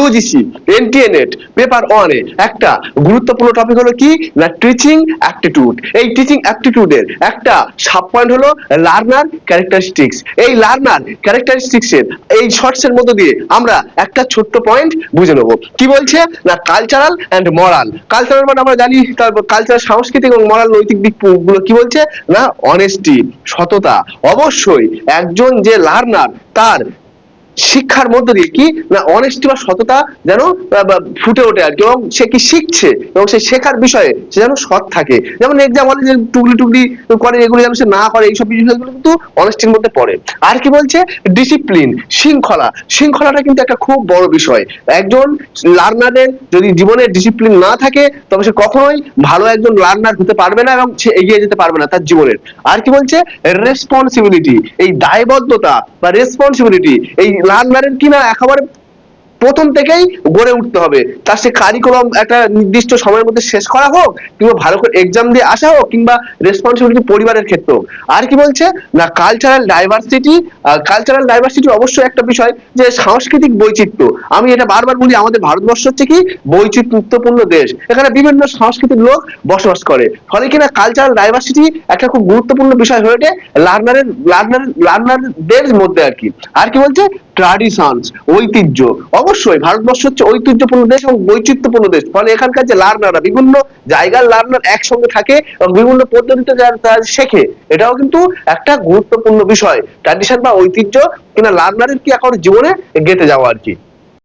UGC NTA-net paper 1 এ একটা গুরুত্বপূর্ণ topic হলো কি না টিচিং অ্যাপটিটিউড। এই টিচিং অ্যাপটিটিউডের একটা সাব পয়েন্ট হলো লার্নার ক্যারেক্টারিস্টিক্স। এই লার্নার ক্যারেক্টারিস্টিক্স এর এই শর্টস এর মধ্যে দিয়ে আমরা একটা ছোট্ট পয়েন্ট বুঝে নেব। কি বলছে না কালচারাল এন্ড মরাল। কালচারাল মানে আমরা জানি, তারপর কালচার সাংস্কৃতিক এবং মরাল নৈতিক দিকগুলো কি বলছে না অনেস্টি সততা। অবশ্যই একজন যে লার্নার তার শিক্ষার মধ্য দিয়ে কি না অনেস্টি বা সততা যেন ফুটে ওঠে আর কি, এবং সে কি শিখছে এবং সে শেখার বিষয়ে সে যেন সৎ থাকে। যেমন এক্সাম বলে যে টুকলি টুকলি করে এগুলো যেন সে না করে, এইসব বিষয়গুলো কিন্তু অনেস্টির মধ্যে পড়ে। আর কি বলছে ডিসিপ্লিন শৃঙ্খলা। শৃঙ্খলাটা কিন্তু একটা খুব বড় বিষয়। একজন লার্নারের যদি জীবনে ডিসিপ্লিন না থাকে তবে সে কখনোই ভালো একজন লার্নার হতে পারবে না এবং সে এগিয়ে যেতে পারবে না তার জীবনের। আর কি বলছে রেসপন্সিবিলিটি। এই দায়বদ্ধতা বা রেসপন্সিবিলিটি এই লার্নারের কিনা একেবারে প্রথম থেকেই গড়ে উঠতে হবে। তার সে কারিকুলাম একটা নির্দিষ্ট সময়ের মধ্যে শেষ করা হোক, কিংবা ভালো করে এক্সাম দিয়ে আসা হোক, কিংবা রেসপন্সিবিলিটি পরিবারের ক্ষেত্রেও। আর কি বলছে না কালচারাল ডাইভার্সিটি। কালচারাল ডাইভার্সিটি অবশ্যই একটা বিষয় যে সাংস্কৃতিক বৈচিত্র্য। আমি এটা বারবার বলি, আমাদের ভারতবর্ষ হচ্ছে কি বৈচিত্র্যপূর্ণ দেশ, এখানে বিভিন্ন সংস্কৃতির লোক বসবাস করে, ফলে কিনা কালচারাল ডাইভার্সিটি একটা খুব গুরুত্বপূর্ণ বিষয় হয়ে ওঠে লার্নারদের মধ্যে আর কি। আর কি বলছে ট্র্যাডিশনস ঐতিহ্য। অবশ্যই ভারতবর্ষ হচ্ছে ঐতিহ্যপূর্ণ দেশ এবং বৈচিত্র্যপূর্ণ দেশ, ফলে এখানকার যে লার্নাররা বিভিন্ন জায়গার লার্নার একসঙ্গে থাকে এবং বিভিন্ন পদ্ধতিতে যারা শেখে, এটাও কিন্তু একটা গুরুত্বপূর্ণ বিষয়। ট্র্যাডিশন বা ঐতিহ্য কিনা লার্নারের কি এখন জীবনে গেঁথে যাওয়া আর কি।